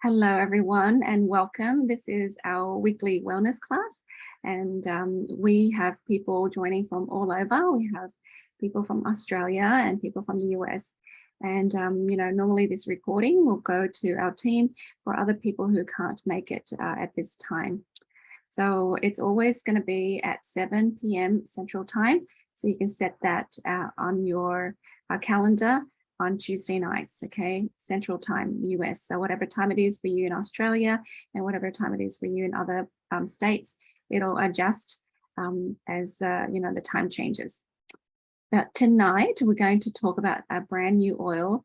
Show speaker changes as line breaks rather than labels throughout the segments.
Hello, everyone, and welcome. This is our weekly wellness class, and we have people joining from all over. We have people from Australia and people from the US. And, normally this recording will go to our team for other people who can't make it at this time. So it's always going to be at 7 p.m. Central Time. So you can set that on your calendar on Tuesday nights, okay, Central Time, US. So whatever time it is for you in Australia and whatever time it is for you in other states, it'll adjust as, the time changes. But tonight, we're going to talk about a brand new oil.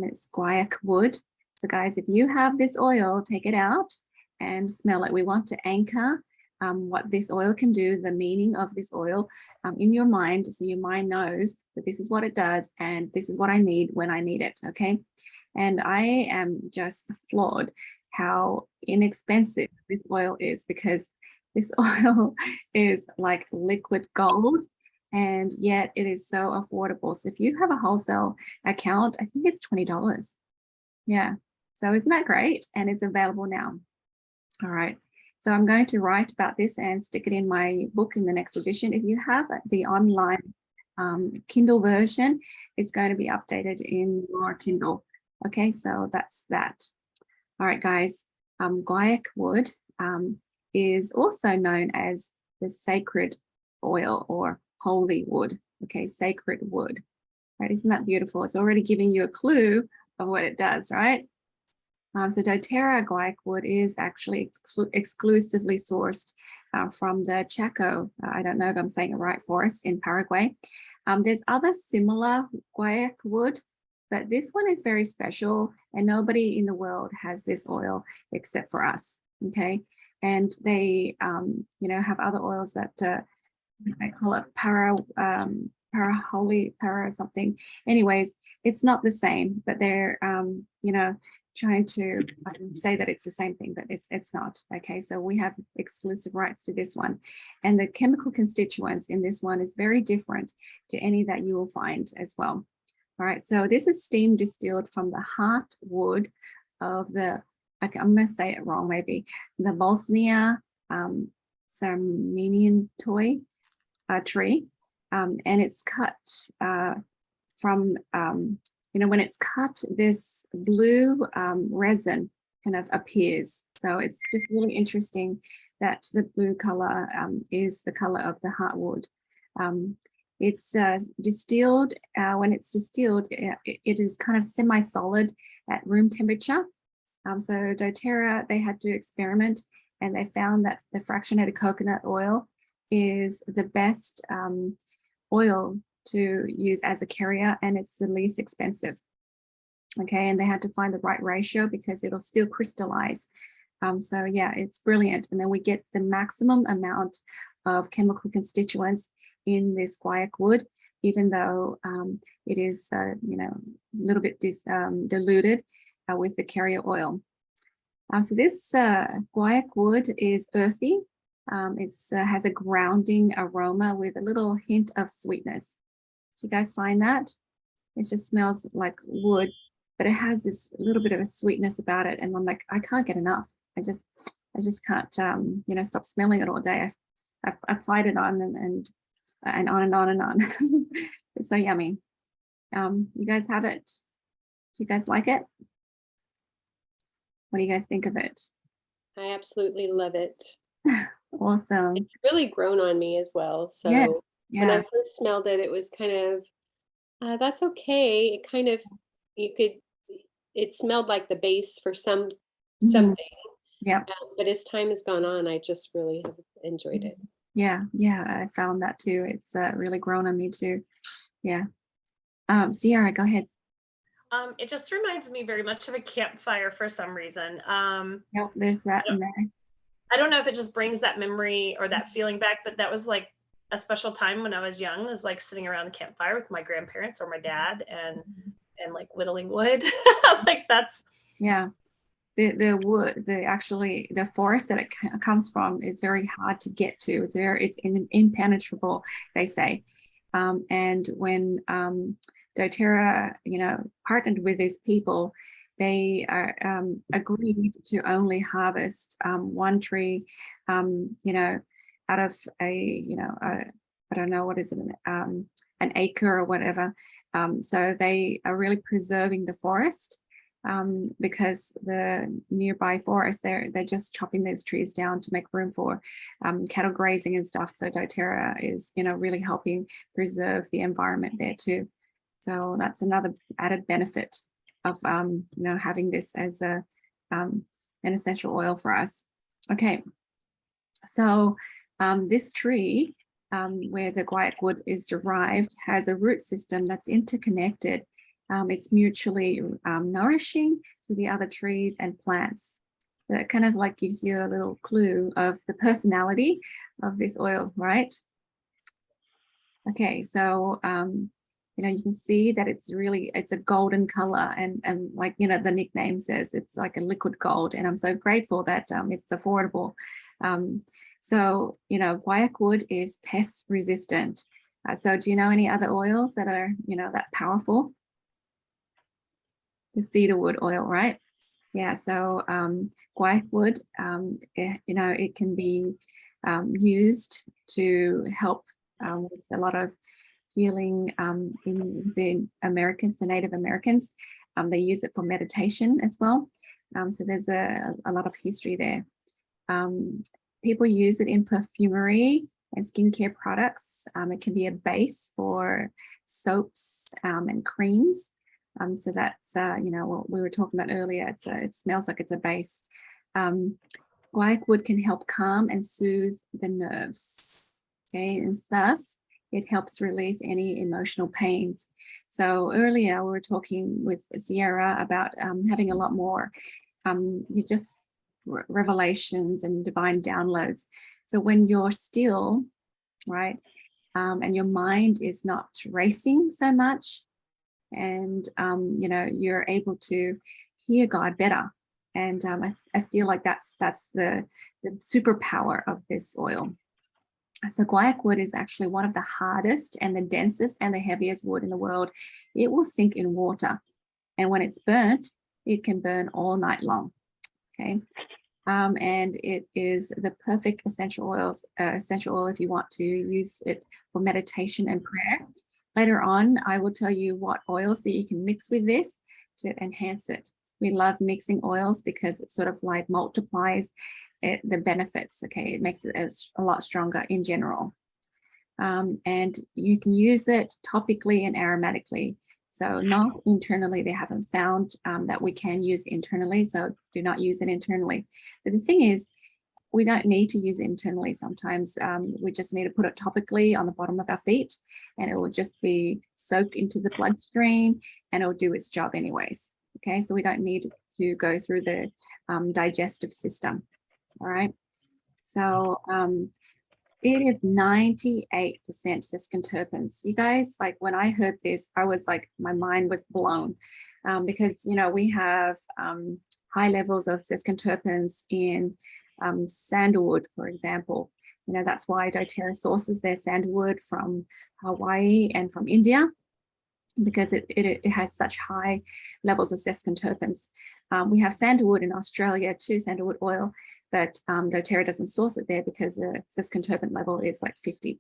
It's Guaiacwood. So guys, if you have this oil, take it out and smell it. We want to anchor what this oil can do, the meaning of this oil in your mind, so your mind knows that this is what it does and this is what I need when I need it, okay? And I am just floored how inexpensive this oil is, because this oil is like liquid gold, and yet it is so affordable. So if you have a wholesale account, I think it's $20. Yeah, so isn't that great? And it's available now. All right. So I'm going to write about this and stick it in my book in the next edition. If you have the online Kindle version, it's going to be updated in your Kindle. Okay, so that's that. All right, guys. Guaiacwood is also known as the sacred oil or holy wood. Okay, sacred wood. Right? Isn't that beautiful? It's already giving you a clue of what it does, right? So doTERRA guaiacwood is actually exclusively sourced from the Chaco, I don't know if I'm saying it right, forest in Paraguay. There's other similar guaiacwood, but this one is very special, and nobody in the world has this oil except for us, okay? And they, have other oils that I call it para something. Anyways, it's not the same, but they're, trying to say that it's the same thing, but it's not. Okay, so we have exclusive rights to this one, and the chemical constituents in this one is very different to any that you will find as well. All right, so this is steam distilled from the heartwood of the, I'm going to say it wrong maybe, the Bosnia Sarmenian tree, and it's cut from when it's cut, this blue resin kind of appears. So it's just really interesting that the blue color is the color of the heartwood. It's distilled. When it's distilled, it is kind of semi-solid at room temperature. So doTERRA, they had to experiment, and they found that the fractionated coconut oil is the best oil to use as a carrier, and it's the least expensive. Okay, and they had to find the right ratio because it'll still crystallize. So yeah, it's brilliant. And then we get the maximum amount of chemical constituents in this guaiacwood, even though it is a little bit diluted with the carrier oil. So this guaiacwood is earthy. It has a grounding aroma with a little hint of sweetness. Do you guys find that? It just smells like wood, but it has this little bit of a sweetness about it. And I'm like, I can't get enough. I just can't, stop smelling it all day. I've applied it on and on and on and on. It's so yummy. You guys have it? Do you guys like it? What do you guys think of it?
I absolutely love it.
Awesome.
It's really grown on me as well. So
yes. Yeah.
When I first smelled it, it was kind of, that's okay. It kind of, it smelled like the base for something.
Yeah.
But as time has gone on, I just really have enjoyed it.
Yeah. I found that too. It's really grown on me too. Yeah. Sierra, go ahead.
It just reminds me very much of a campfire for some reason.
Yep, there's that in there.
I don't know if it just brings that memory or that feeling back, but that was like a special time when I was young. It was like sitting around the campfire with my grandparents or my dad and like whittling wood. Like that's
the wood, the forest that it comes from is very hard to get to. It's impenetrable, they say. And when doTERRA, partnered with these people, they are agreed to only harvest one tree, you know, out of I don't know, what is it, an acre or whatever. So they are really preserving the forest, because the nearby forest, they're just chopping those trees down to make room for cattle grazing and stuff. So doTERRA is, really helping preserve the environment there too. So that's another added benefit of having this as an essential oil for us. Okay, so this tree, where the guaiacwood is derived, has a root system that's interconnected. It's mutually nourishing to the other trees and plants. So it kind of like gives you a little clue of the personality of this oil, right? Okay, so you can see that it's a golden color, and like the nickname says, it's like a liquid gold, and I'm so grateful that it's affordable. So guaiacwood is pest resistant. So do you know any other oils that are that powerful? The cedarwood oil, right? Yeah, so guaiacwood, it can be used to help with a lot of healing within Americans, the Native Americans. They use it for meditation as well. So there's a lot of history there. People use it in perfumery and skincare products. It can be a base for soaps and creams. So that's, what we were talking about earlier. It smells like it's a base. Guaiacwood can help calm and soothe the nerves. Okay, and thus it helps release any emotional pains. So earlier we were talking with Sierra about having a lot more revelations and divine downloads. So when you're still, right, and your mind is not racing so much, and you're able to hear God better. And I feel like that's the superpower of this oil. So guaiacwood is actually one of the hardest and the densest and the heaviest wood in the world. It will sink in water, and when it's burnt, it can burn all night long. Okay, and it is the perfect essential oil if you want to use it for meditation and prayer. Later on, I will tell you what oils that you can mix with this to enhance it. We love mixing oils because it sort of like multiplies the benefits. Okay, it makes it a lot stronger in general. And you can use it topically and aromatically. So not internally, they haven't found that we can use internally, so do not use it internally. But the thing is, we don't need to use it internally. Sometimes we just need to put it topically on the bottom of our feet, and it will just be soaked into the bloodstream, and it will do its job anyways. Okay, so we don't need to go through the digestive system. All right, so it is 98% sesquiterpenes. You guys, like when I heard this, I was like, my mind was blown, because we have high levels of sesquiterpenes in sandalwood, for example. That's why doTERRA sources their sandalwood from Hawaii and from India, because it has such high levels of sesquiterpenes. We have sandalwood in Australia too, sandalwood oil, but doTERRA doesn't source it there because the sesquiterpene level is like 50%,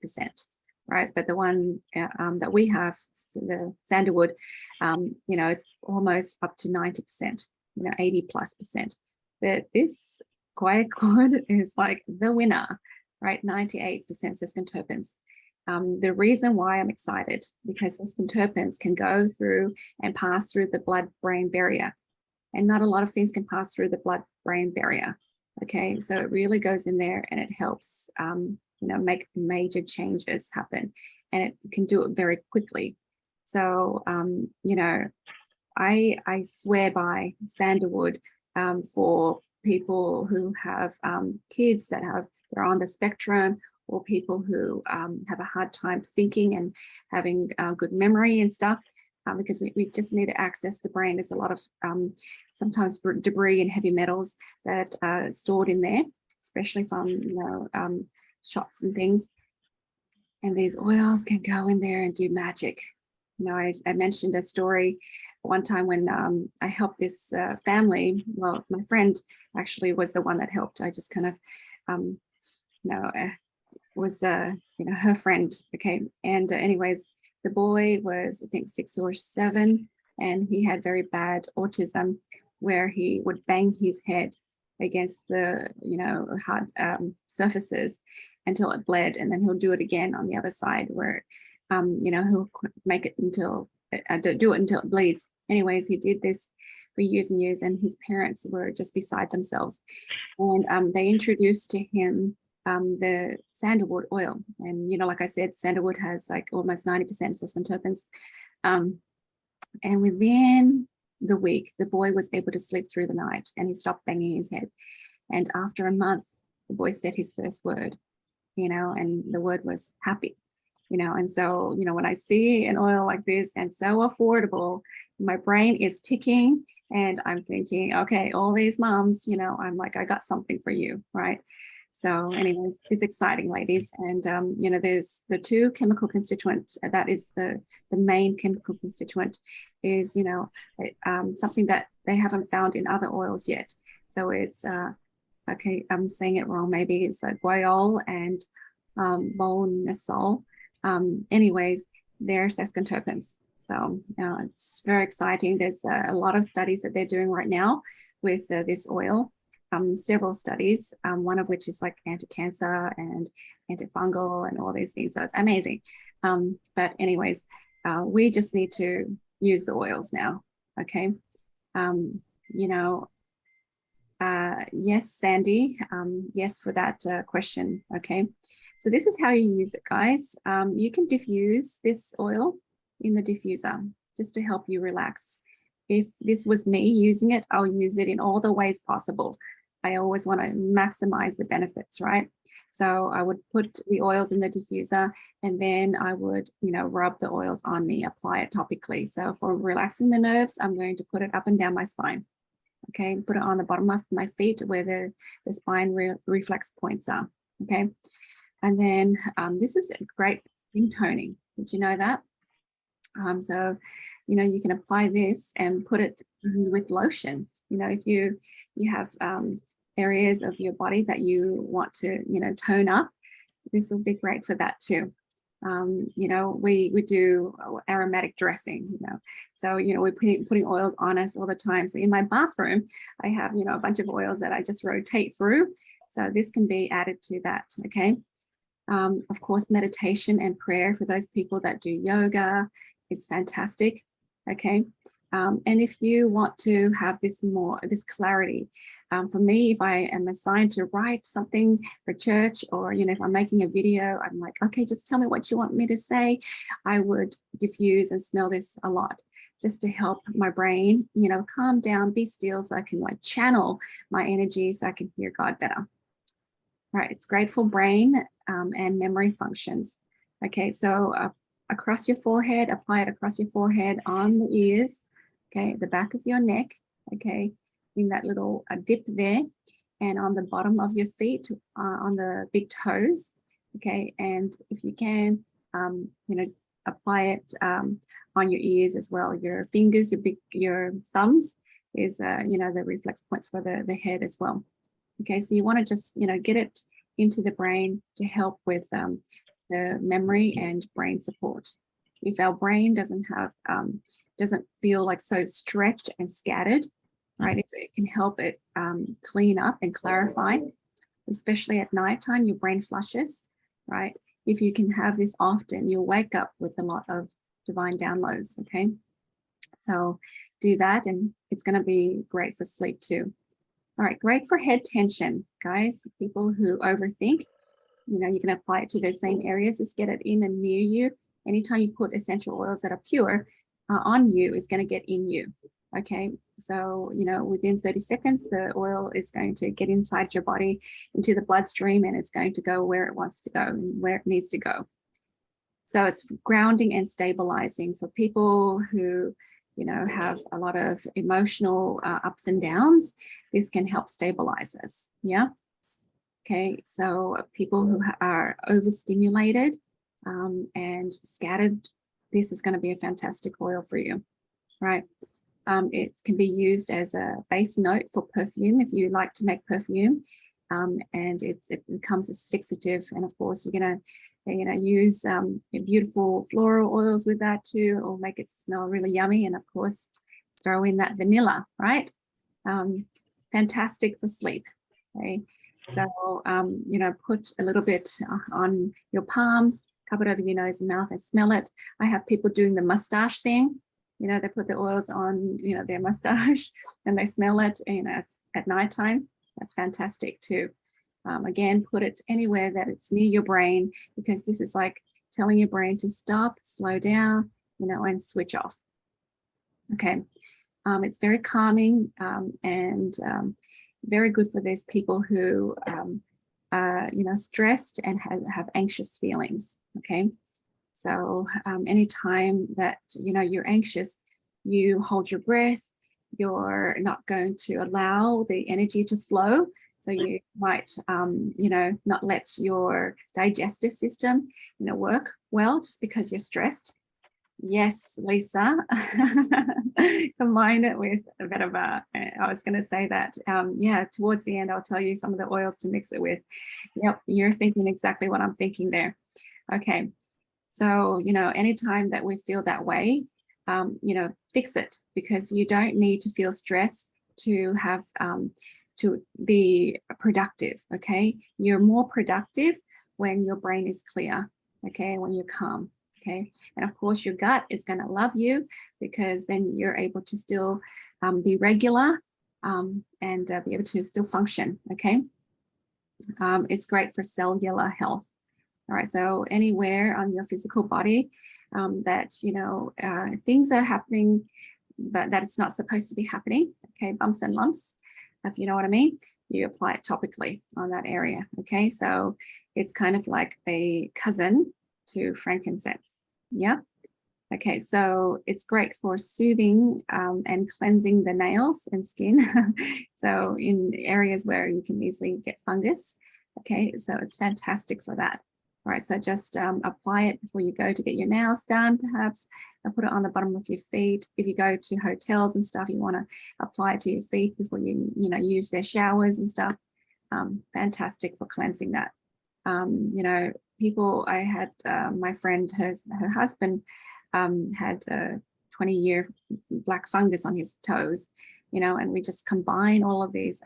right? But the one that we have, the sandalwood, it's almost up to 90%, 80+%. But this guaiacwood is like the winner, right? 98% sesquiterpenes. The reason why I'm excited, because sesquiterpenes can go through and pass through the blood-brain barrier, and not a lot of things can pass through the blood-brain barrier. Okay, so it really goes in there and it helps, make major changes happen, and it can do it very quickly. So, I swear by sandalwood for people who have kids that they're on the spectrum, or people who have a hard time thinking and having good memory and stuff, because we just need to access the brain. There's a lot of sometimes debris and heavy metals that are stored in there, especially from shots and things. And these oils can go in there and do magic. You know, I mentioned a story one time when I helped this family. Well, my friend actually was the one that helped. I just kind of, you know, was, you know, her friend. Okay. And anyways, the boy was, I think, 6 or 7, and he had very bad autism where he would bang his head against the, you know, hard surfaces until it bled. And then he'll do it again on the other side where, you know, he'll make it until, do it until it bleeds. Anyways, he did this for years and years, and his parents were just beside themselves. And they introduced to him the sandalwood oil. And, you know, like I said, sandalwood has like almost 90% sustained terpenes. And within the week, the boy was able to sleep through the night, and he stopped banging his head. And after a month, the boy said his first word, you know, and the word was happy, you know. And so, you know, when I see an oil like this and so affordable, my brain is ticking and I'm thinking, okay, all these moms, you know, I'm like, I got something for you, right? So anyways, it's exciting, ladies. And, you know, there's the 2 chemical constituent, that is the main chemical constituent is, you know, something that they haven't found in other oils yet. So it's, okay, I'm saying it wrong. Maybe it's guaiol and bonesol. Anyways, they're sesquiterpenes. So it's very exciting. There's a lot of studies that they're doing right now with this oil. Several studies, one of which is like anti-cancer and antifungal and all these things. So it's amazing. But anyways, we just need to use the oils now. Okay. You know, yes, Sandy. Yes, for that question. Okay. So this is how you use it, guys. You can diffuse this oil in the diffuser just to help you relax. If this was me using it, I'll use it in all the ways possible. I always want to maximize the benefits, right? So I would put the oils in the diffuser, and then I would, you know, rub the oils on me, apply it topically. So for relaxing the nerves, I'm going to put it up and down my spine. Okay, put it on the bottom of my feet where the spine reflex points are. Okay, and then this is great for skin toning. Did you know that? So, you know, you can apply this and put it with lotion. You know, if you have areas of your body that you want to, you know, tone up, this will be great for that too. You know, we do aromatic dressing, you know, so, you know, we're putting oils on us all the time. So in my bathroom, I have, you know, a bunch of oils that I just rotate through. So this can be added to that. Okay. Of course, meditation and prayer for those people that do yoga is fantastic. Okay. And if you want to have this clarity, for me, if I am assigned to write something for church, or, you know, if I'm making a video, I'm like, okay, just tell me what you want me to say. I would diffuse and smell this a lot just to help my brain, you know, calm down, be still, so I can like channel my energy so I can hear God better. Right. It's great for brain and memory functions. Okay. So across your forehead, apply it across your forehead, on the ears, okay, the back of your neck, okay, in that little dip there, and on the bottom of your feet, on the big toes, okay, and if you can, you know, apply it on your ears as well. Your fingers, your thumbs is, you know, the reflex points for the head as well. Okay, so you want to just, you know, get it into the brain to help with the memory and brain support. If our brain doesn't feel like so stretched and scattered, right? If it can help it clean up and clarify, especially at nighttime, your brain flushes, right? If you can have this often, you'll wake up with a lot of divine downloads. Okay, so do that, and it's going to be great for sleep too. All right, great for head tension, guys. People who overthink, you know, you can apply it to those same areas. Just get it in and near you. Anytime you put essential oils that are pure on you, is going to get in you. Okay, so, you know, within 30 seconds, the oil is going to get inside your body, into the bloodstream, and it's going to go where it wants to go and where it needs to go. So it's grounding and stabilizing for people who, you know, have a lot of emotional ups and downs. This can help stabilize us. Yeah. Okay. So people who are overstimulated and scattered, this is going to be a fantastic oil for you, right? It can be used as a base note for perfume if you like to make perfume, and it becomes asphyxiative. And of course, you're going to use beautiful floral oils with that too, or make it smell really yummy. And of course, throw in that vanilla, right? Fantastic for sleep. Okay, so put a little bit on your palms, cover it over your nose and mouth, and smell it. I have people doing the mustache thing. They put the oils on, their mustache, and they smell it, at nighttime. That's fantastic too. Again, put it anywhere that it's near your brain, because this is like telling your brain to stop, slow down, and switch off. Okay. It's very calming, and very good for those people who are, stressed and have anxious feelings. Okay. So anytime that, you're anxious, you hold your breath, you're not going to allow the energy to flow. So you might, not let your digestive system, work well just because you're stressed. Yes, Lisa, combine it with a bit of I was going to say that, towards the end, I'll tell you some of the oils to mix it with. Yep, you're thinking exactly what I'm thinking there. Okay. So, anytime that we feel that way, fix it, because you don't need to feel stressed to have, to be productive, okay? You're more productive when your brain is clear, okay? When you're calm, okay? And of course, your gut is going to love you, because then you're able to still be regular and be able to still function, okay? It's great for cellular health. All right, so anywhere on your physical body that, things are happening, but that it's not supposed to be happening, okay, bumps and lumps, if you know what I mean, you apply it topically on that area, okay? So it's kind of like a cousin to frankincense, yeah? Okay, so it's great for soothing and cleansing the nails and skin. So in areas where you can easily get fungus, okay, so it's fantastic for that. All right, so just apply it before you go to get your nails done, perhaps. Put it on the bottom of your feet. If you go to hotels and stuff, you want to apply it to your feet before you, use their showers and stuff. Fantastic for cleansing that. People, I had my friend, her husband had a 20-year black fungus on his toes, and we just combine all of these,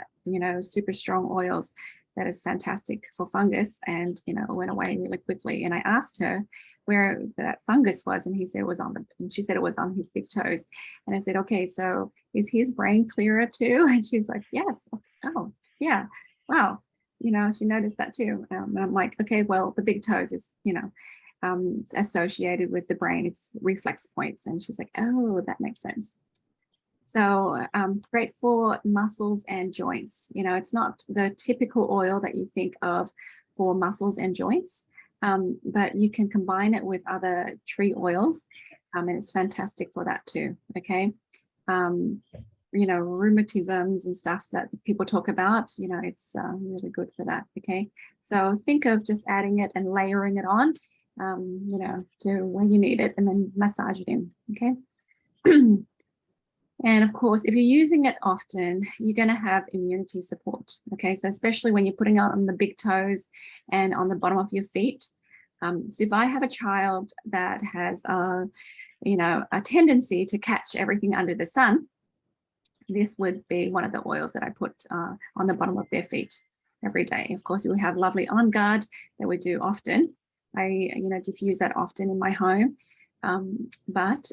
super strong oils. That is fantastic for fungus, and it went away really quickly. And I asked her where that fungus was, and she said it was on his big toes. And I said, okay, so is his brain clearer too? And she's like, yes. Oh, yeah. Wow. She noticed that too. And I'm like, okay, well, the big toes is, it's associated with the brain. It's reflex points. And she's like, oh, that makes sense. So great for muscles and joints. It's not the typical oil that you think of for muscles and joints, but you can combine it with other tree oils, and it's fantastic for that too, okay? Rheumatisms and stuff that people talk about, it's really good for that, okay? So think of just adding it and layering it on, to when you need it, and then massage it in, okay? And of course, if you're using it often, you're going to have immunity support. Okay, so especially when you're putting it on the big toes and on the bottom of your feet. So if I have a child that has a tendency to catch everything under the sun, this would be one of the oils that I put on the bottom of their feet every day. Of course, we have lovely On Guard that we do often. I diffuse that often in my home. But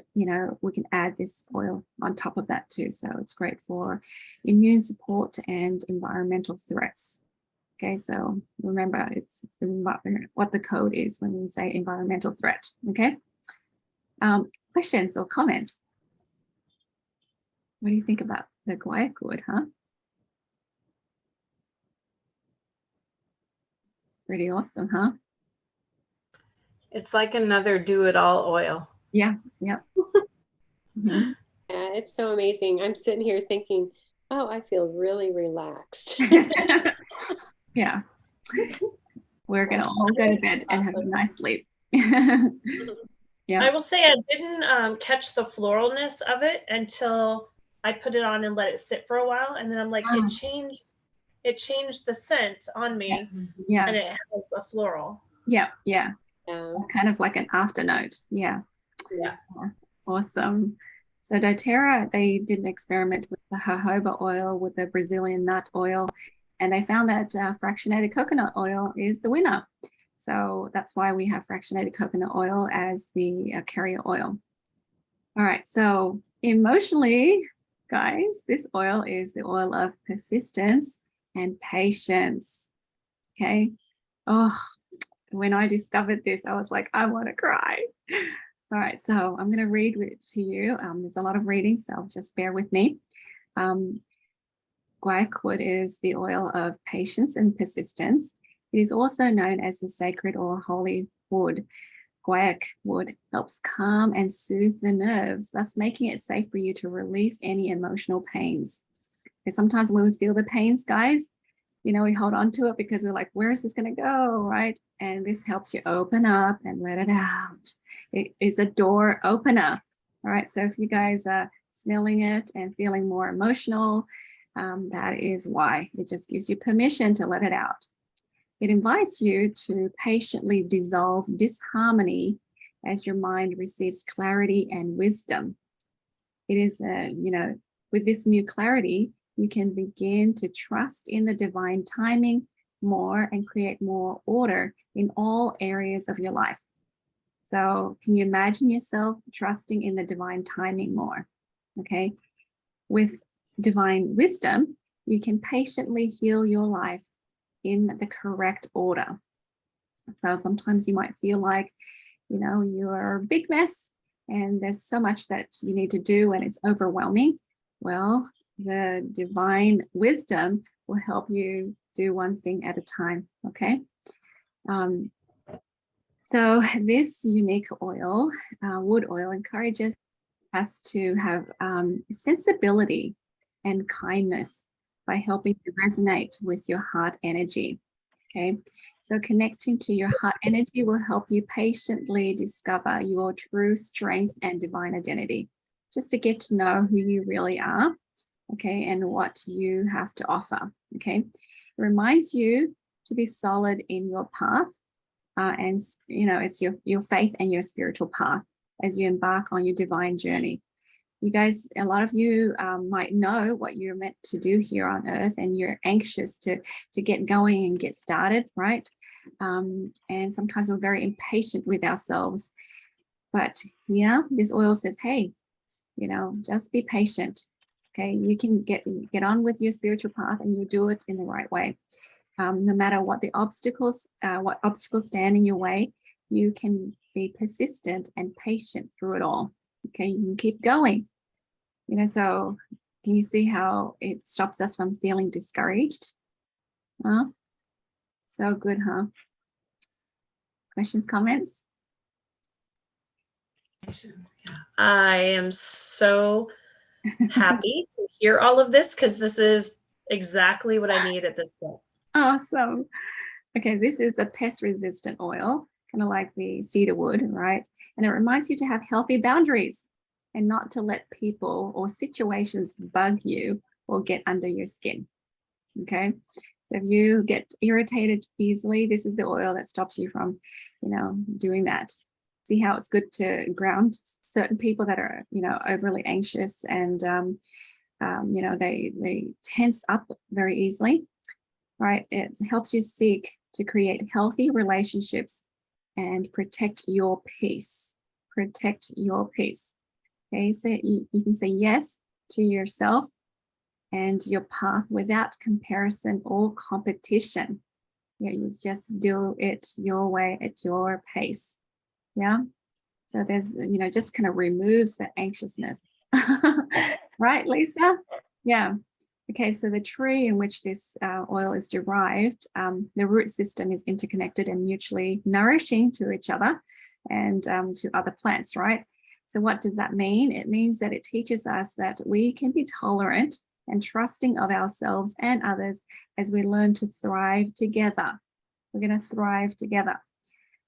we can add this oil on top of that too. So it's great for immune support and environmental threats. Okay, so remember, it's what the code is when we say environmental threat. Okay, questions or comments? What do you think about the guaiacwood, huh? Pretty awesome, huh?
It's like another do-it-all oil.
Yeah, yeah. Mm-hmm.
Yeah, it's so amazing. I'm sitting here thinking, oh, I feel really relaxed.
Yeah. We're going to all go to bed and have a nice sleep. Yeah.
I will say I didn't catch the floralness of it until I put it on and let it sit for a while, and then I'm like,
Oh.
it changed the scent on me,
Yeah.
and it has a floral.
Yeah. Yeah.
Yeah.
So kind of like an afternote. Yeah.
Yeah.
Awesome. So doTERRA, they did an experiment with the jojoba oil with the Brazilian nut oil, and they found that fractionated coconut oil is the winner. So that's why we have fractionated coconut oil as the carrier oil. All right, so emotionally, guys, this oil is the oil of persistence and patience. Okay. Oh, when I discovered this, I was like, I want to cry. All right, so I'm going to read it to you. There's a lot of reading, so just bear with me. Guaiacwood is the oil of patience and persistence. It is also known as the sacred or holy wood. Guaiacwood helps calm and soothe the nerves, thus making it safe for you to release any emotional pains. Because sometimes when we feel the pains, guys, you know, we hold on to it because we're like, where is this going to go, right? And this helps you open up and let it out. It is a door opener. All right, so if you guys are smelling it and feeling more emotional, that is why. It just gives you permission to let it out. It invites you to patiently dissolve disharmony as your mind receives clarity and wisdom. It is, you know, with this new clarity, you can begin to trust in the divine timing more and create more order in all areas of your life. So can you imagine yourself trusting in the divine timing more? Okay. With divine wisdom, you can patiently heal your life in the correct order. So sometimes you might feel like, you know, you're a big mess and there's so much that you need to do and it's overwhelming. Well, the divine wisdom will help you do one thing at a time, okay? So this unique oil, wood oil, encourages us to have sensibility and kindness by helping to resonate with your heart energy. Okay, so connecting to your heart energy will help you patiently discover your true strength and divine identity, just to get to know who you really are, okay, and what you have to offer. Okay, it reminds you to be solid in your path, and you know, it's your faith and your spiritual path as you embark on your divine journey. You guys, a lot of you might know what you're meant to do here on earth, and you're anxious to get going and get started, right? And sometimes we're very impatient with ourselves. But here, this oil says, hey, you know, just be patient. Okay, you can get on with your spiritual path, and you do it in the right way. No matter what the obstacles, stand in your way, you can be persistent and patient through it all. Okay, you can keep going. You know, so can you see how it stops us from feeling discouraged? Huh? So good, huh? Questions, comments?
I am so happy to hear all of this because this is exactly what I need at this point.
Awesome. Okay, this is the pest-resistant oil, kind of like the cedar wood, right? And it reminds you to have healthy boundaries and not to let people or situations bug you or get under your skin. Okay, so if you get irritated easily, this is the oil that stops you from, you know, doing that. See how it's good to ground certain people that are, you know, overly anxious and, you know, they tense up very easily, right? It helps you seek to create healthy relationships and protect your peace. Protect your peace. Okay, so you can say yes to yourself and your path without comparison or competition. Yeah, you just do it your way at your pace. Yeah. So there's, you know, just kind of removes that anxiousness. Right, Lisa? Yeah. Okay, so the tree in which this oil is derived, the root system is interconnected and mutually nourishing to each other and to other plants, right? So what does that mean? It means that it teaches us that we can be tolerant and trusting of ourselves and others as we learn to thrive together. We're going to thrive together.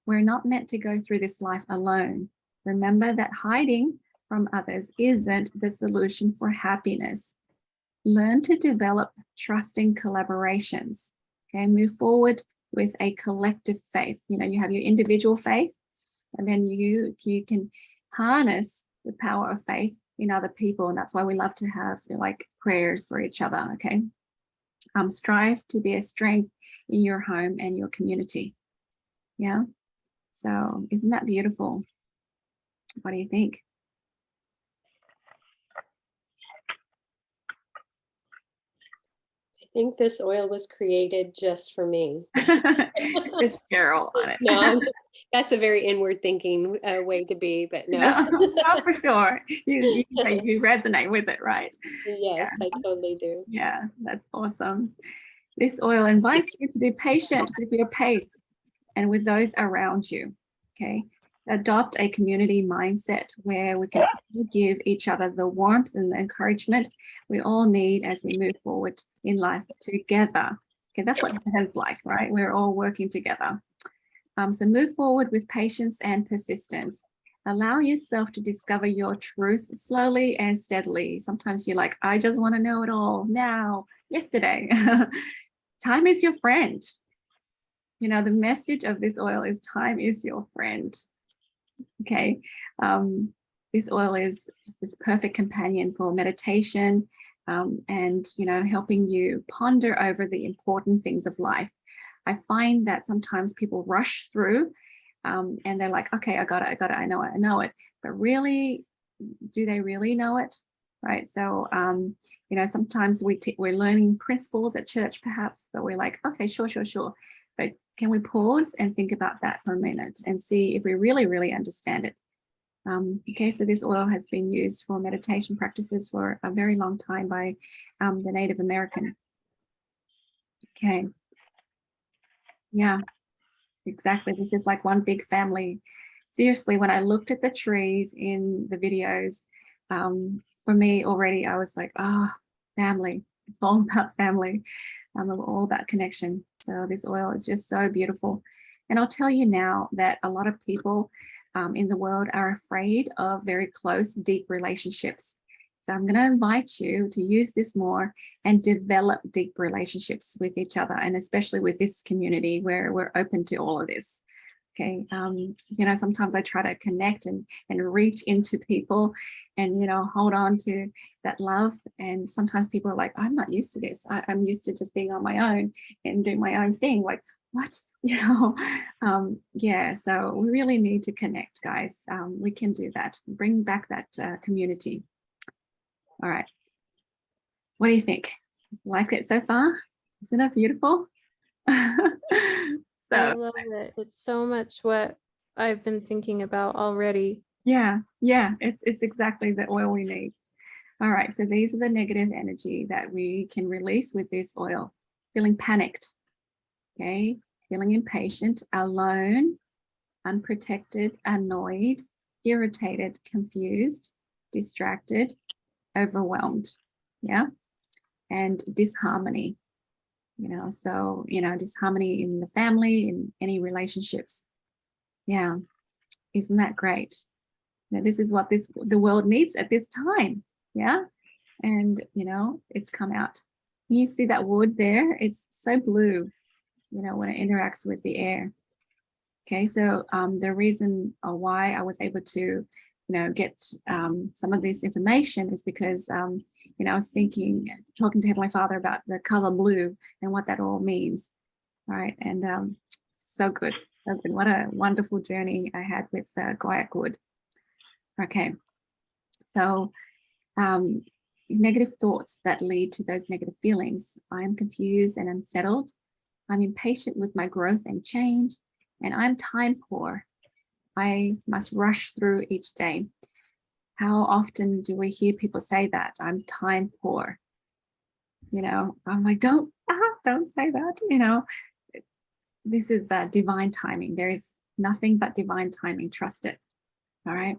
We're not meant to go through this life alone. Remember that hiding from others isn't the solution for happiness. Learn to develop trusting collaborations. Okay, move forward with a collective faith. You know, you have your individual faith, and then you can harness the power of faith in other people. And that's why we love to have like prayers for each other. Okay. Strive to be a strength in your home and your community. Yeah. So isn't that beautiful? What do you think?
I think this oil was created just for me.
It's just Cheryl on it.
No, that's a very inward thinking way to be, but no.
No, for sure. You resonate with it, right?
Yes,
Yeah.
I totally do.
Yeah, that's awesome. This oil invites you to be patient with your pace and with those around you. Okay. So adopt a community mindset where we can give each other the warmth and the encouragement we all need as we move forward in life together. Okay, that's what heaven's like, right? We're all working together. So move forward with patience and persistence. Allow yourself to discover your truth slowly and steadily. Sometimes you're like, I just want to know it all now, yesterday. Time is your friend. You know, the message of this oil is time is your friend. Okay. This oil is just this perfect companion for meditation and, you know, helping you ponder over the important things of life. I find that sometimes people rush through and they're like, okay, I got it, I know it. But really, do they really know it? Right. So, you know, sometimes we're learning principles at church, perhaps, but we're like, okay, sure. But can we pause and think about that for a minute and see if we really understand it? Okay, so this oil has been used for meditation practices for a very long time by the Native Americans. Okay. Yeah, exactly. This is like one big family. Seriously, when I looked at the trees in the videos, for me already, I was like, oh, family. It's all about family, all about connection. So this oil is just so beautiful. And I'll tell you now that a lot of people in the world are afraid of very close, deep relationships. So I'm going to invite you to use this more and develop deep relationships with each other, and especially with this community where we're open to all of this. Okay, you know, sometimes I try to connect and reach into people and, you know, hold on to that love. And sometimes people are like, I'm not used to this. I'm used to just being on my own and doing my own thing. Like, what? You know, yeah, so we really need to connect, guys. We can do that. Bring back that community. All right. What do you think? Like it so far? Isn't it beautiful?
I love it. It's so much what I've been thinking about already.
Yeah, it's exactly the oil we need. All right, so these are the negative energy that we can release with this oil. Feeling panicked, okay? Feeling impatient, alone, unprotected, annoyed, irritated, confused, distracted, overwhelmed, yeah? And disharmony. You know, so, you know, disharmony in the family, in any relationships. Yeah, isn't that great? Now, this is what the world needs at this time. Yeah, and, you know, it's come out. You see that wood there? It's so blue, you know, when it interacts with the air. Okay, so the reason why I was able to, you know, get some of this information is because, you know, I was talking to Heavenly Father about the color blue and what that all means. All right, and so good. What a wonderful journey I had with Guaiacwood. Okay, so negative thoughts that lead to those negative feelings. I am confused and unsettled. I'm impatient with my growth and change, and I'm time poor. I must rush through each day. How often do we hear people say that? I'm time poor. You know, I'm like, don't say that. You know, this is divine timing. There is nothing but divine timing. Trust it. All right.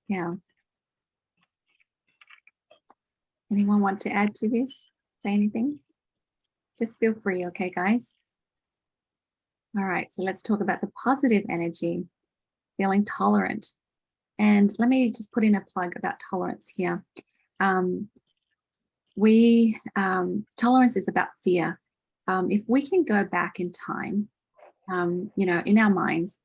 Yeah. Anyone want to add to this? Say anything? Just feel free. Okay, guys. All right. So let's talk about the positive energy. Feeling tolerant. And let me just put in a plug about tolerance here. Tolerance is about fear. If we can go back in time, in our minds,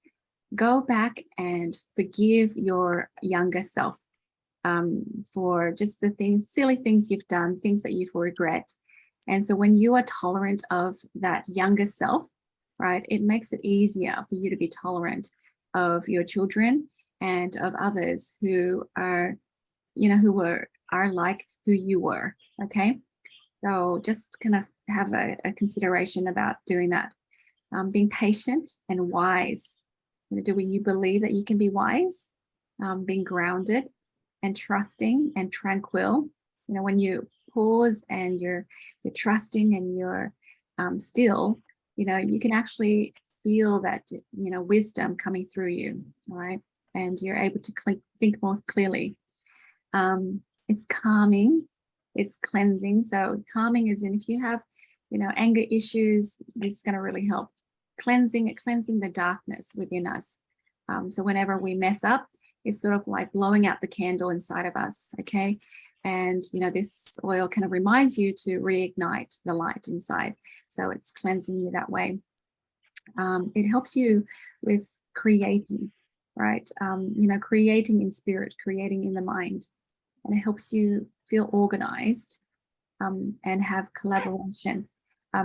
go back and forgive your younger self for just the silly things you've done, things that you've regret. And so when you are tolerant of that younger self, right, it makes it easier for you to be tolerant of your children and of others who are, are like who you were, okay? So just kind of have a consideration about doing that. Being patient and wise. Do you believe that you can be wise? Being grounded and trusting and tranquil. When you pause and you're trusting and you're still, you can actually feel that, wisdom coming through you, all right? And you're able to think more clearly. It's calming, it's cleansing. So calming is in if you have, anger issues, this is going to really help. Cleansing the darkness within us. So whenever we mess up, it's sort of like blowing out the candle inside of us, okay? And, this oil kind of reminds you to reignite the light inside. So it's cleansing you that way. It helps you with creating, right? Creating in spirit, creating in the mind. And it helps you feel organized and have collaboration.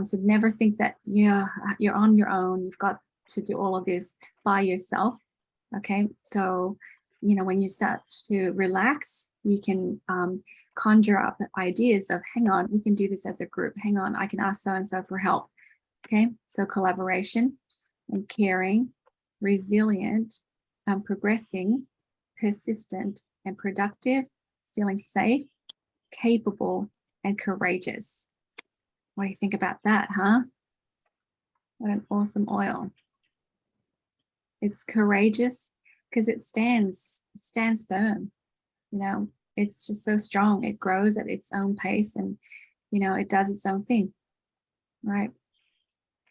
So never think that you're on your own. You've got to do all of this by yourself. Okay, so when you start to relax, you can conjure up ideas of, hang on, we can do this as a group. Hang on, I can ask so and so for help. Okay, so collaboration and caring, resilient, progressing, persistent and productive, feeling safe, capable and courageous. What do you think about that, huh? What an awesome oil. It's courageous because it stands firm. It's just so strong. It grows at its own pace and, it does its own thing, right?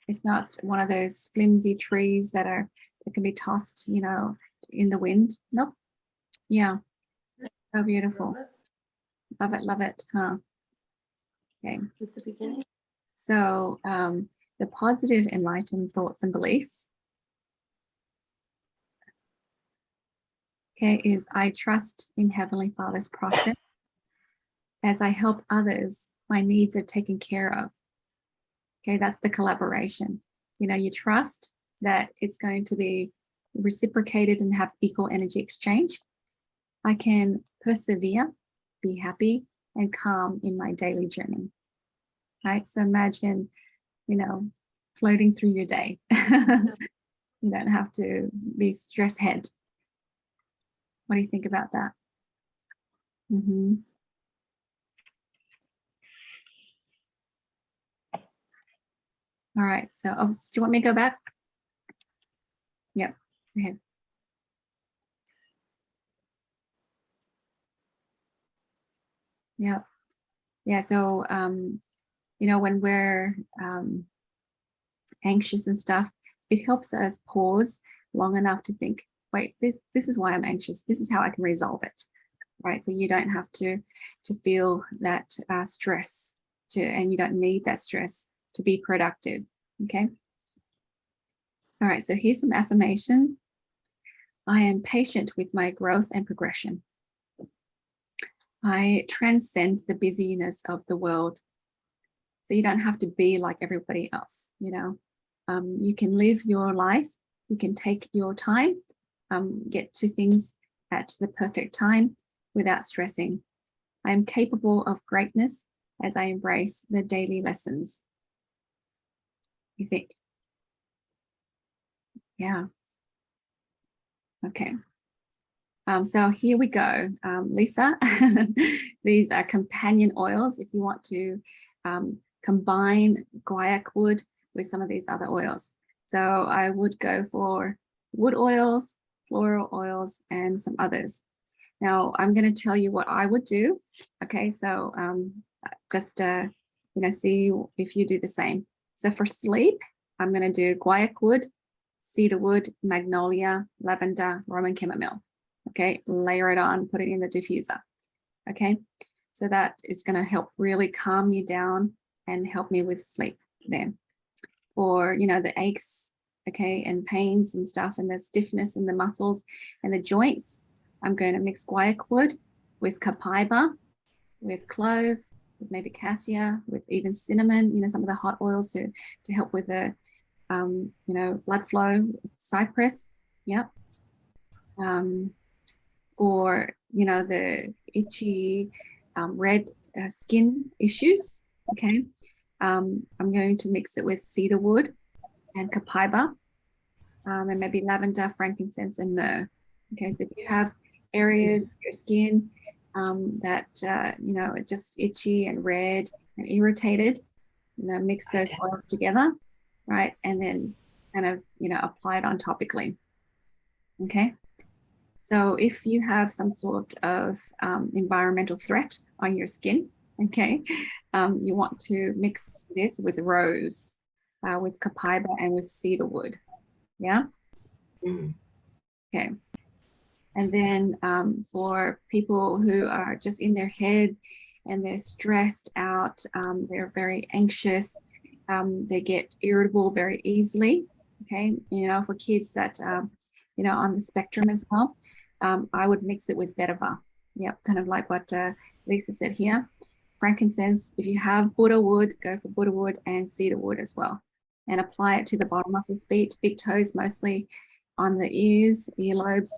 It's not one of those flimsy trees that can be tossed, in the wind. Nope. Yeah. So beautiful. Love it, huh? Okay.
At the beginning.
So the positive enlightened thoughts and beliefs, okay, is I trust in Heavenly Father's process. As I help others, my needs are taken care of. Okay, that's the collaboration. You trust that it's going to be reciprocated and have equal energy exchange. I can persevere, be happy, and calm in my daily journey. Right? So imagine, floating through your day. You don't have to be stress head. What do you think about that? Mm-hmm. All right, so do you want me to go back? Yep, go ahead. Yeah, so when we're anxious and stuff, it helps us pause long enough to think, wait, this is why I'm anxious. This is how I can resolve it, right? So you don't have to feel that stress and you don't need that stress to be productive, okay? All right, so here's some affirmation. I am patient with my growth and progression. I transcend the busyness of the world. So you don't have to be like everybody else, you can live your life, you can take your time, get to things at the perfect time without stressing. I am capable of greatness as I embrace the daily lessons. You think? Yeah. Okay. So here we go, Lisa. These are companion oils if you want to combine guaiacwood with some of these other oils. So I would go for wood oils, floral oils, and some others. Now I'm going to tell you what I would do. Okay, so just see if you do the same. So for sleep, I'm going to do guaiacwood, cedarwood, magnolia, lavender, Roman chamomile. Okay, layer it on, put it in the diffuser. Okay, so that is going to help really calm you down and help me with sleep there. Or, you know, the aches, okay, and pains and stuff, and the stiffness in the muscles and the joints. I'm going to mix guaiacwood with copaiba, with clove, with maybe cassia, with even cinnamon, you know, some of the hot oils to help with the, you know, blood flow, cypress. Yep. For, you know, the itchy, red skin issues, okay, I'm going to mix it with cedar wood and copaiba, and maybe lavender, frankincense, and myrrh. Okay, so if you have areas of your skin that, you know, are just itchy and red and irritated, you know, mix those oils together, right? And then kind of, you know, apply it on topically. Okay. So if you have some sort of environmental threat on your skin, okay, you want to mix this with rose, with copaiba, and with cedar wood. Yeah. Okay. And then for people who are just in their head and they're stressed out, they're very anxious, they get irritable very easily. Okay. You know, for kids that, you know, on the spectrum as well, I would mix it with vetiver. Yep, kind of like what Lisa said here. Frankincense, if you have Buddha wood, go for Buddha wood and cedar wood as well. And apply it to the bottom of your feet, big toes mostly, on the ears, earlobes,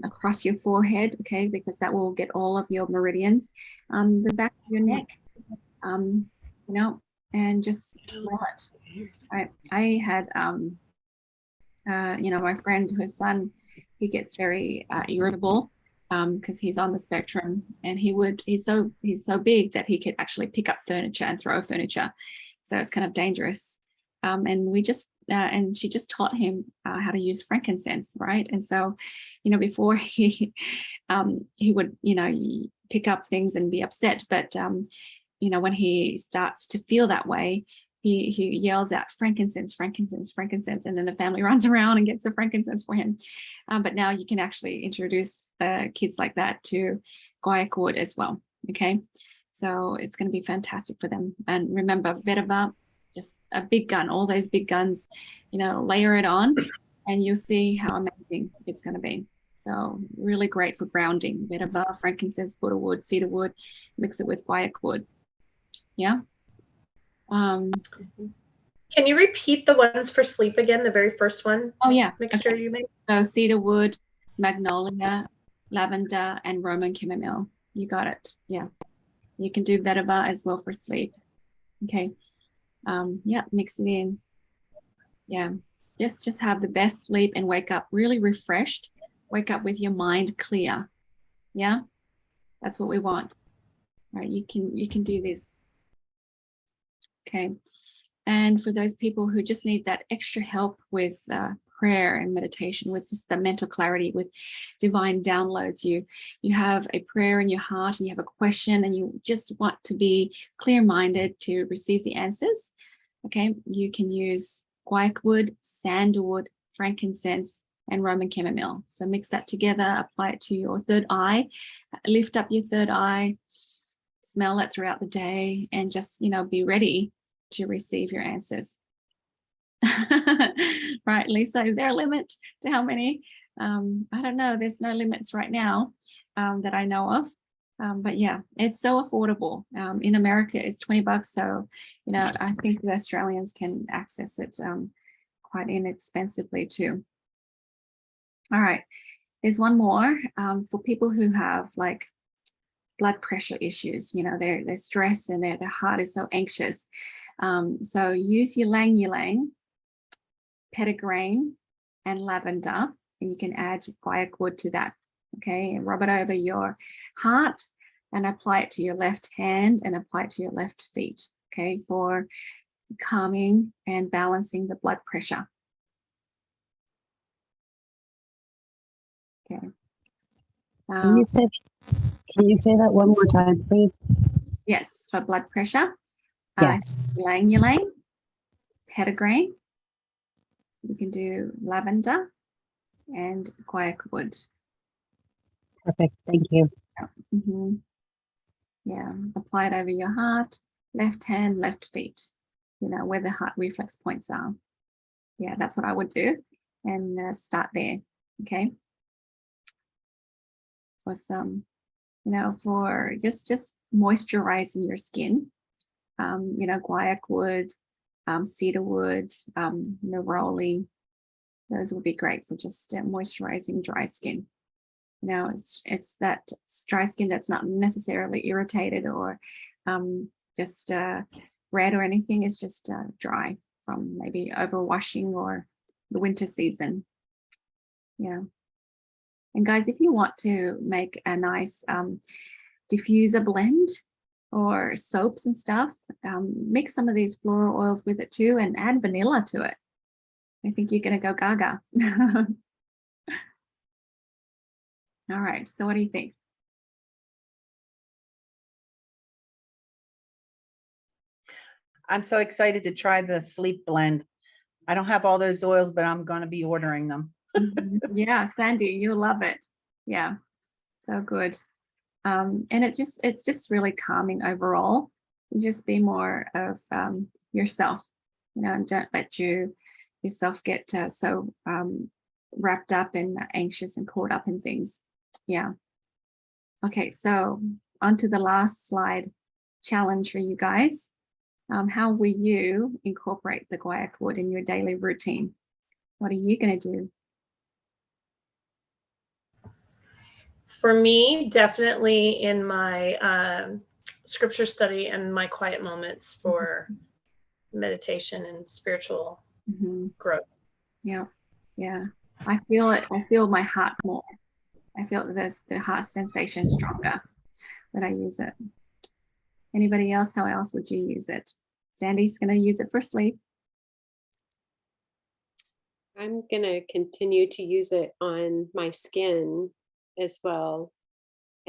across your forehead, okay, because that will get all of your meridians, the back of your neck, you know, and just blow it. I had, you know, my friend, her son, he gets very irritable because he's on the spectrum, and he's so big that he could actually pick up furniture and throw furniture. So it's kind of dangerous. And we just, and she just taught him how to use frankincense, right? And so, you know, before he would, you know, pick up things and be upset, but you know, when he starts to feel that way, he yells out frankincense, frankincense, frankincense, and then the family runs around and gets the frankincense for him. But now you can actually introduce kids like that to guaiacwood as well. Okay, so it's going to be fantastic for them. And remember, vetiver, just a big gun, all those big guns, you know, layer it on and you'll see how amazing it's going to be. So really great for grounding. Vetiver, frankincense, Buddha wood, cedar wood, mix it with guaiacwood. Yeah.
Can you repeat the ones for sleep again? The very first one.
Oh yeah.
Mixture you made.
So cedar wood, magnolia, lavender, and Roman chamomile. You got it. Yeah. You can do vetiver as well for sleep. Okay. Yeah, mix it in. Yeah. Just have the best sleep and wake up really refreshed. Wake up with your mind clear. Yeah. That's what we want. Right. You can do this. Okay. And for those people who just need that extra help with prayer and meditation, with just the mental clarity, with divine downloads, you have a prayer in your heart and you have a question and you just want to be clear-minded to receive the answers. Okay, you can use guaiacwood, sandalwood, frankincense, and Roman chamomile. So mix that together, apply it to your third eye, lift up your third eye, smell it throughout the day, and just, you know, be ready to receive your answers. Right, Lisa, is there a limit to how many? I don't know, there's no limits right now that I know of. But yeah, it's so affordable. In America, it's $20. So, you know, I think the Australians can access it quite inexpensively too. All right, there's one more for people who have like blood pressure issues. You know, they're stressed and their heart is so anxious. So use ylang ylang, petitgrain, and lavender, and you can add guaiacwood to that. Okay, and rub it over your heart and apply it to your left hand and apply it to your left feet. Okay, for calming and balancing the blood pressure. Okay.
Can you say that one more time, please?
Yes, for blood pressure.
Yes.
Ylang ylang, petitgrain. You can do lavender and guaiacwood.
Perfect. Thank you.
Mm-hmm. Yeah, apply it over your heart, left hand, left feet, where the heart reflex points are. Yeah, that's what I would do, and start there. Okay. Awesome. For just moisturizing your skin, guaiacwood, cedarwood, neroli, those would be great for just moisturizing dry skin. It's that dry skin that's not necessarily irritated or just red or anything. It's just dry from maybe overwashing or the winter season. Yeah. And guys, if you want to make a nice diffuser blend or soaps and stuff, mix some of these floral oils with it too and add vanilla to it. I think you're going to go gaga. All right, so what do you think?
I'm so excited to try the sleep blend. I don't have all those oils, but I'm going to be ordering them.
Yeah, Sandy, you'll love it. Yeah, so good. And it's just really calming overall. You just be more of yourself, and don't let yourself get so wrapped up and anxious and caught up in things. Yeah. Okay, so on to the last slide challenge for you guys. How will you incorporate the Guaiacwood in your daily routine? What are you going to do?
For me, definitely in my scripture study and my quiet moments for meditation and spiritual growth.
Yeah, yeah. I feel it. I feel my heart more. I feel the heart sensation stronger when I use it. Anybody else? How else would you use it? Sandy's going to use it for sleep.
I'm going to continue to use it on my skin as well.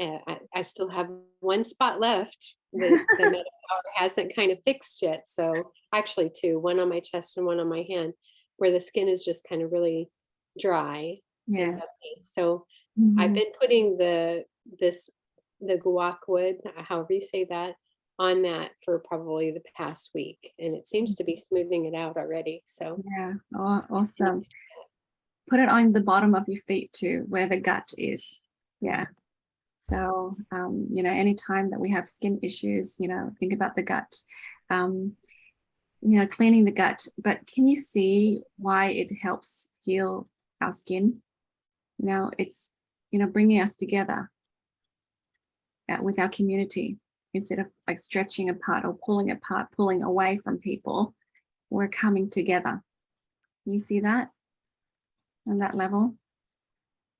I still have one spot left that the Meta Power hasn't kind of fixed yet. So actually two, one on my chest and one on my hand, where the skin is just kind of really dry.
Yeah.
And bumpy. So I've been putting the Guaiacwood, however you say that, on that for probably the past week, and it seems to be smoothing it out already. So
yeah, awesome. Put it on the bottom of your feet too, where the gut is. Yeah. So anytime that we have skin issues, think about the gut. Cleaning the gut. But can you see why it helps heal our skin? It's bringing us together with our community. Instead of like stretching apart or pulling away from people, we're coming together. You see that on that level?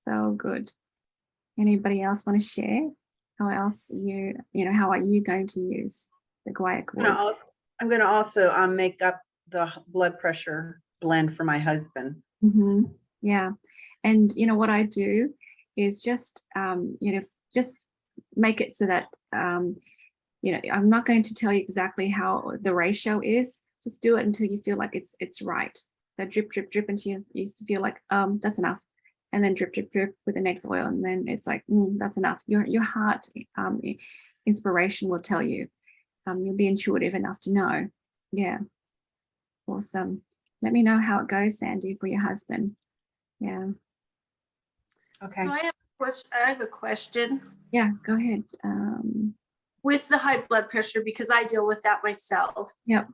So good. Anybody else want to share? How else how are you going to use the Guaiacwood?
I'm going to also make up the blood pressure blend for my husband.
Yeah. And what I do is just just make it so that I'm not going to tell you exactly how the ratio is. Just do it until you feel like it's right. So drip, drip, drip until you feel like that's enough, and then drip, drip, drip with the next oil, and then it's like that's enough. Your heart inspiration will tell you. You'll be intuitive enough to know. Yeah, awesome. Let me know how it goes, Sandy, for your husband. Yeah.
Okay.
So I have a question.
Yeah, go ahead.
With the high blood pressure, because I deal with that myself.
Yep.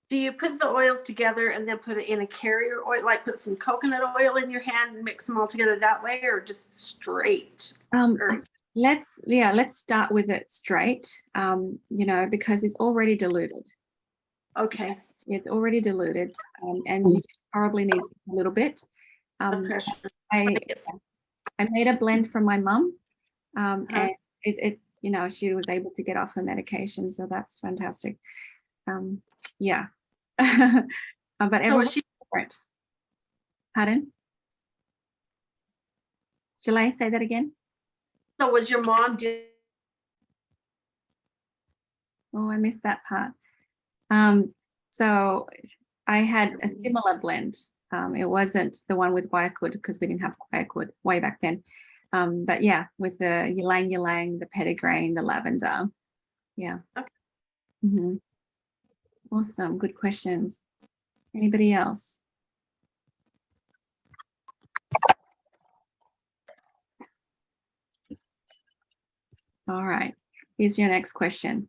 Do you put the oils together and then put it in a carrier oil, like put some coconut oil in your hand and mix them all together that way, or just straight?
Let's start with it straight. Because it's already diluted.
Okay.
It's already diluted, and you just probably need a little bit.
Pressure.
I made a blend for my mum, and it's she was able to get off her medication, so that's fantastic. Yeah. But everyone's different. Pardon? Shall I say that again?
So was your mom doing?
Oh, I missed that part. So I had a similar blend. It wasn't the one with Guaiacwood because we didn't have Guaiacwood way back then. But yeah, with the ylang ylang, the petitgrain, the lavender. Yeah.
Okay.
Mm-hmm. Awesome. Good questions. Anybody else? All right. Here's your next question.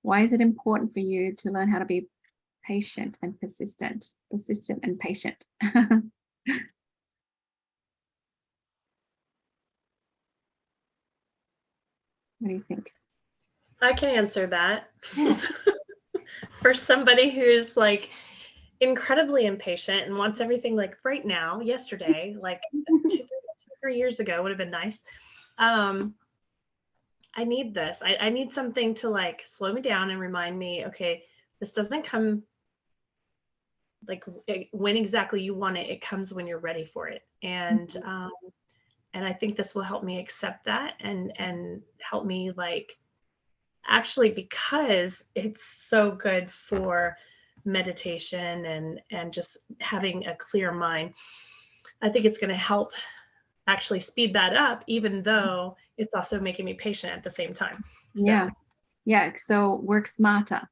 Why is it important for you to learn how to be patient and persistent? Persistent and patient. What do you think?
I can answer that. For somebody who's like incredibly impatient and wants everything like right now, yesterday, like 3 years ago would have been nice. I need this. I need something to like slow me down and remind me, okay, this doesn't come like when exactly you want it. It comes when you're ready for it. And I think this will help me accept that and help me like actually, because it's so good for meditation and just having a clear mind. I think it's going to help actually speed that up, even though it's also making me patient at the same time. So.
Yeah. So work smarter,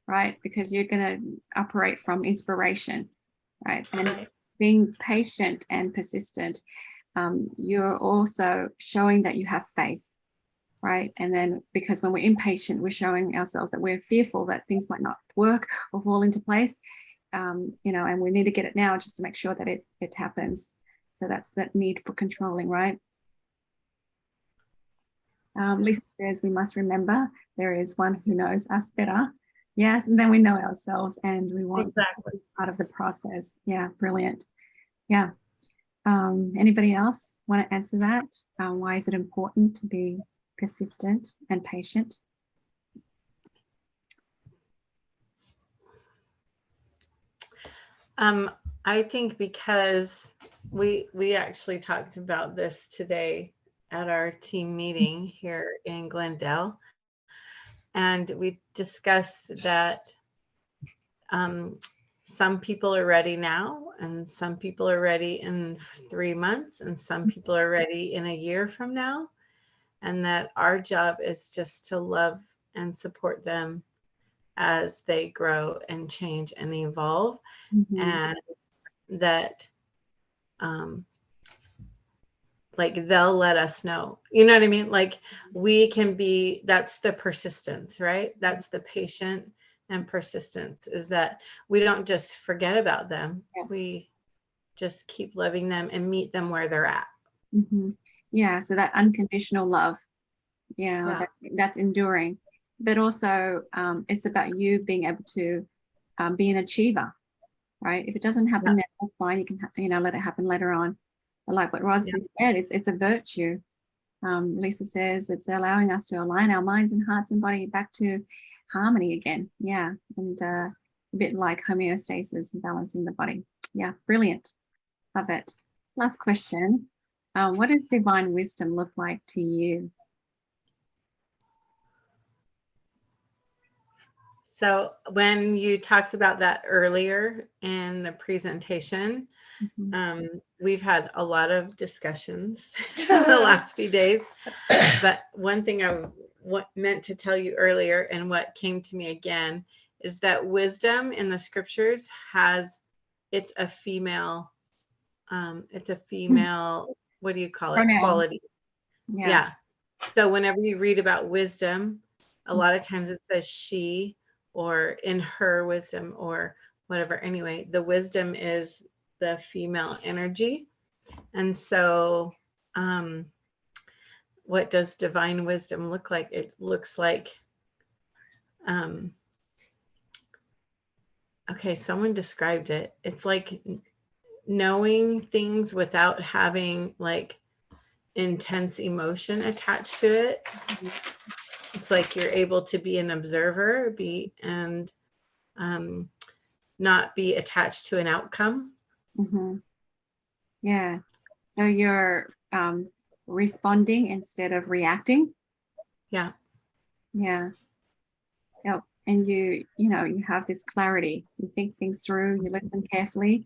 right? Because you're going to operate from inspiration, right? And being patient and persistent, you're also showing that you have faith, right? And then because when we're impatient, we're showing ourselves that we're fearful that things might not work or fall into place, and we need to get it now just to make sure that it happens. So that's that need for controlling, right? Lisa says we must remember there is one who knows us better. Yes, and then we know ourselves, and we want
exactly
to be part of the process. Yeah, brilliant. Yeah. Anybody else want to answer that? Why is it important to be persistent and patient?
I think because we actually talked about this today at our team meeting here in Glendale, and we discussed that some people are ready now, and some people are ready in 3 months, and some people are ready in a year from now, and that our job is just to love and support them as they grow and change and evolve. And that like they'll let us know, you know what I mean? Like we can be, that's the persistence, right? That's the patient and persistence, is that we don't just forget about them. We just keep loving them and meet them where they're at.
Yeah, so that unconditional love, that's enduring. But also it's about you being able to be an achiever, right? If it doesn't happen now, that's fine. You can let it happen later on. But like what Roz said, it's a virtue. Lisa says it's allowing us to align our minds and hearts and body back to harmony again. Yeah, and a bit like homeostasis and balancing the body. Yeah, brilliant. Love it. Last question. What does divine wisdom look like to you?
So when you talked about that earlier in the presentation, we've had a lot of discussions in the last few days. But one thing I meant to tell you earlier, and what came to me again, is that wisdom in the scriptures it's a female, what do you call it?
Pronoun.
Quality.
Yeah.
So whenever you read about wisdom, a lot of times it says she, or in her wisdom, or whatever. Anyway, the wisdom is the female energy. And so what does divine wisdom look like? It looks like, okay, someone described it. It's like knowing things without having like intense emotion attached to it. It's like you're able to be an observer, and not be attached to an outcome.
Yeah. So you're responding instead of reacting.
Yeah.
Yep. And you have this clarity. You think things through. You listen carefully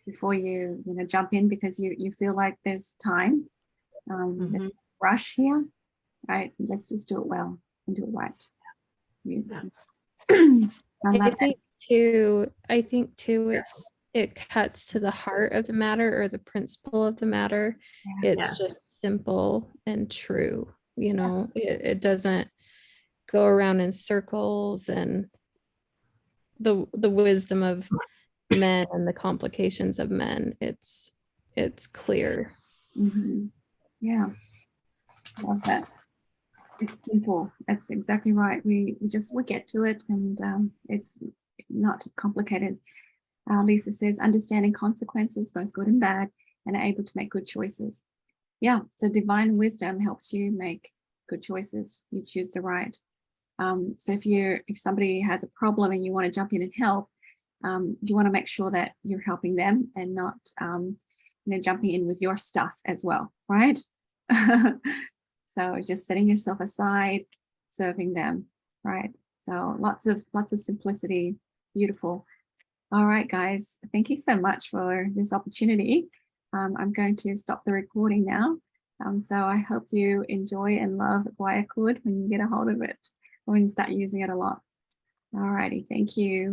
before you jump in, because you feel like there's time.
Mhm.
Rush here, right? Let's just do it well and do it right.
Yeah.
I love
I think too it cuts to the heart of the matter or the principle of the matter.
Yeah.
It's just simple and true. You know, it doesn't go around in circles, and the wisdom of men and the complications of men, it's clear.
Yeah, love that. It's simple. That's exactly right. We get to it, and it's not complicated. Lisa says, understanding consequences, both good and bad, and able to make good choices. Yeah, so divine wisdom helps you make good choices. You choose the right. So if somebody has a problem and you want to jump in and help, you want to make sure that you're helping them and not jumping in with your stuff as well, right? So just setting yourself aside, serving them, right? So lots of simplicity. Beautiful. All right, guys, thank you so much for this opportunity. I'm going to stop the recording now. So I hope you enjoy and love Guaiacwood when you get a hold of it, or when you start using it a lot. All righty, thank you.